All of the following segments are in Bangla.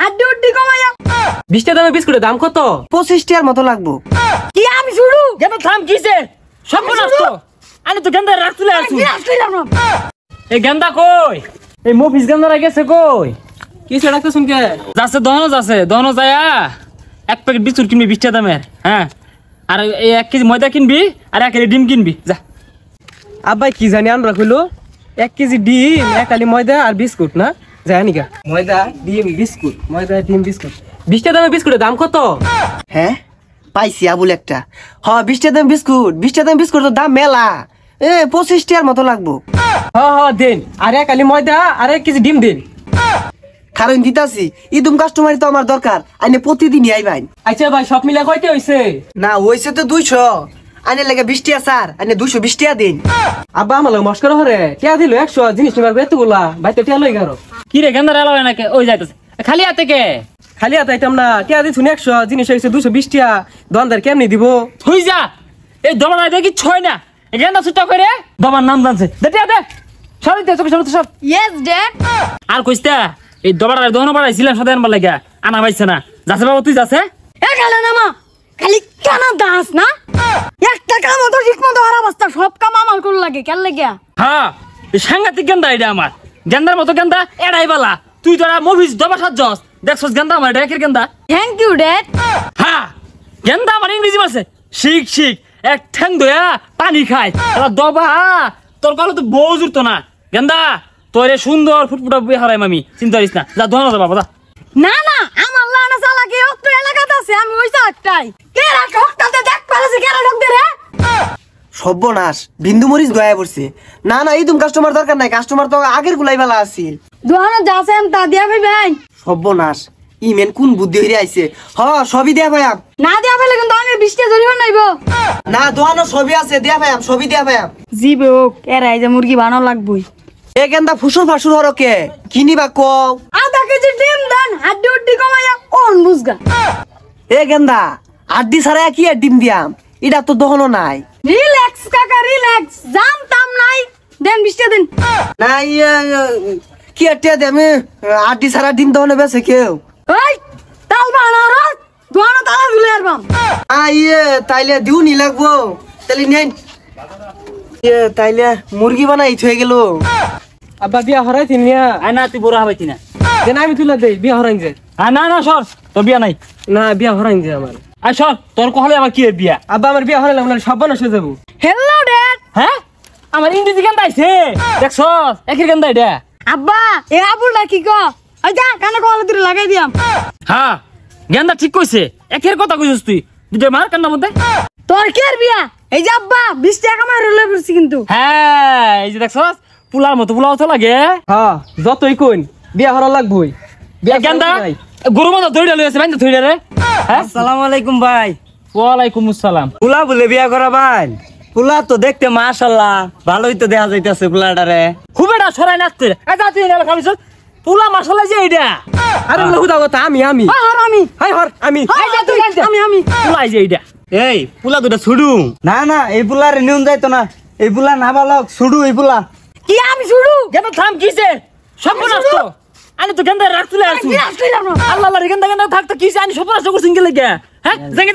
হাড্ডি উড্ডি কমাইয়া 20 টাকা দামের বিস্কুটের দাম কত? 25 টাকার মতো লাগবো। কি আমি শুরু গেন্দা থাম কিছে সব নষ্ট আমি তো গেন্দা রাখতে আছি এই গেন্দা কই এই মফিস গেন্দারা গেছে কই কিছে রাখতে শুনকে যাচ্ছে দহনো যায়া এক প্যাকেট বিস্কুট কিনবি 20 টাকা দামের হ্যাঁ আর এই 1 কেজি ময়দা কিনবি আর 1 কেজি ডিম কিনবি যা আব্বাই কি জানি আমরা কইলো 1 কেজি ডিম 1 কালি ময়দা আর বিস্কুট না জানি গা ময়দা ডিম বিস্কুট 20 টাকা দামের বিস্কুটের দাম কত? হ্যাঁ পাইছি আবুল একটা। 20 টাকা দাম বিস্কুট, 20 টাকা দাম বিস্কুটের দাম মেলা। 25 টাকার মতো লাগবো। দেন আর 1 কালি ময়দা আর 1 কেজি ডিম দিন। কারণ দিতাছি ইদুম কাস্টমারই তো আমার দরকার, আইনে প্রতিদিনই আইবাইন। আচ্ছা ভাই সব মিলা কয়টা হইছে? না হইছে তো 200, আইনে লাগে 20 টাকা স্যার, আইনে 220 টাকা দিন। আব্বা আমার লাগে মস্করা হরে টিয়া দিল 100 জিনিস নিবার এতগুলা ভাই তো টিয়া লই গারো কি রে গেন্দা এলো না কে ওই যাইতেছে খালি হাতে কে খালি হাতে আইতাম না টিয়া দিছ 100 জিনিস হইছে 220 টাকা দোকানদার কেমনি দিব? তুই যা এই দমনা দেখি ছয় না গেন্দা ছুটা করে দমার নাম জানছে দে দে সরিতে সব ইয়েস ড্যাড আর কইস্তা এই দবাড়ার দহন বাড়াইছিলাম সাথে আনবার লাগা আনা পাইছে না যাচ্ছে বাবা তুই যাচ্ছে এ গেল না মা খালি কানা দাস না একটা কাম তো ঠিক মতো আর অবস্থা সব কাম আমার কোন লাগে কেন লাগিয়া হ্যাঁ এই সাংঘাতিক গেন্দা এটা আমার গেন্দার মতো গেন্দা এড়াই বালা তুই তোরা মুভিস দবা সাজস দেখছস গেন্দা আমার ডেকের গেন্দা থ্যাংক ইউ ড্যাড হ্যাঁ গেন্দা আমার ইংরেজি মারছে শিখ এক ঠ্যাং দয়া পানি খায় এলা দবা তোর কল তো বউ জুড়তো না গেন্দা তোরে সুন্দর ফুটফুটা বিয়ে হারাই মামি চিন্তা করিস না যা দোহানো যা বাবা না না আমার লানা চালাকি অত এলাকাতে আছে আমি ওইসা একটাই কেরা ঠকটাতে দেখ পালাছে কেরা ঠক দে রে সর্বনাশ বিন্দু মরিচ দয়া পড়ছে। না ইদুম কাস্টমার দরকার নাই, কাস্টমার তো আগের গুলাই বেলা আছিল। দোহানো যাছেন তা দিয়া ভাই সর্বনাশ ইমেন কোন বুদ্ধি হইরে আইছে। সবই দেয়া ভাইয়াম। না দিয়া ফেলে কিন্তু আমি 20 টা জরিমানা নাইব না দোয়ানো সবই আছে, দেয়া ভাইয়াম, সবই দেয়া ভাইয়াম। জিবে ওক এরাই যে মুরগি বানানো লাগবই এ গেন্দা ফুসুর ফাসুর হরকে কিনিবা কও। আধা কেজি ডিম দেন হাড্ডি উড্ডি কমাইয়া কোন বুঝগা এ গেন্দা আড্ডি ছাড়া কি আর ডিম দিয়াম, এটা তো দহনো নাই। রিল্যাক্স কাকা রিল্যাক্স জানতাম নাই দেন 20 টা দিন না কি আর টিয়া দে আমি আড্ডি ছাড়া ডিম দহনে বেছে কেউ। ওই তাল বানার দোহানো তালা ঝুলে আরবাম তাইলে দিউ নি লাগবো তাইলে নেন। তাইলে মুরগি বানাই থয়ে গেল। আব্বা বিয়া হরাই তিনিয়া আয় না তুই বড় হবাইতি না দেন আমি তুলা দেই বিয়া হরাইন যে না সর তোর বিয়া নাই না বিয়া হরাইন যে আমার আয় সর তোর কহলে আমার কি বিয়া আব্বা আমার বিয়া হরাইলাম না সব নষ্ট হয়ে যাবো। হ্যালো ড্যাড হ্যাঁ আমার ইংরেজি গেন্দা আইছে দেখছস একের গেন্দা এটা আব্বা এ আবুলটা কি কো ওই যা কানে কলে তুই লাগাই দিয়াম হ্যাঁ গেন্দা ঠিক কইছে একের কথা কইছস তুই দুটো মার কান্নার মধ্যে তোর কের বিয়া এই যে আব্বা 20 টাকা আমার রলে পড়ছি কিন্তু হ্যাঁ এই যে দেখছস পুলার মতো পুলাও তো লাগে হ্যাঁ যতই কইন বিয়া হরা লাগবই। বিয়া গেন্দা গরু মতো ধইরা লইছে বাইন্দা ধইরা রে হ্যাঁ আসসালামু আলাইকুম ভাই। ওয়ালাইকুম আসসালাম পুলা বলে বিয়া করা ভাই? পুলা তো দেখতে মাশাআল্লাহ ভালোই তো দেখা যাইতাছে পুলাটারে। খুবেটা সরাই নাচতে এ যা তুই এলা খাবিস পুলা মশলা যে এইটা আরে লহুদা কথা আমি আর আমি হাই হর আমি এই যে তুই আমি পুলাই যে এইটা এই পুলা দুটা ছুড়ু। না এই পুলারে নিউন যাইতো না, এই পুলা না বালক ছুড়ু এই পুলা। কি আমি শুরু গেন্দা থাম কিছে সব নষ্ট আনি তো গেন্দা রাখতে আছি আল্লাহ আল্লাহ গেন্দা থাকতে কিছে আনি সব নষ্ট করছিস গেলে গে হ্যাঁ জায়গা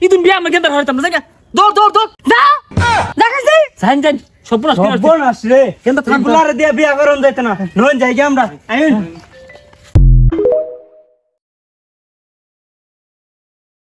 ইদুন বিয়া আমার গেন্দা হইতাম না জায়গা দৌড় যা দেখাছি জান সব নষ্ট সর্বনাশ রে, কিন্তু পুলারে দিয়া বিয়া করন যাইতো না, নন যাই আমরা আইন।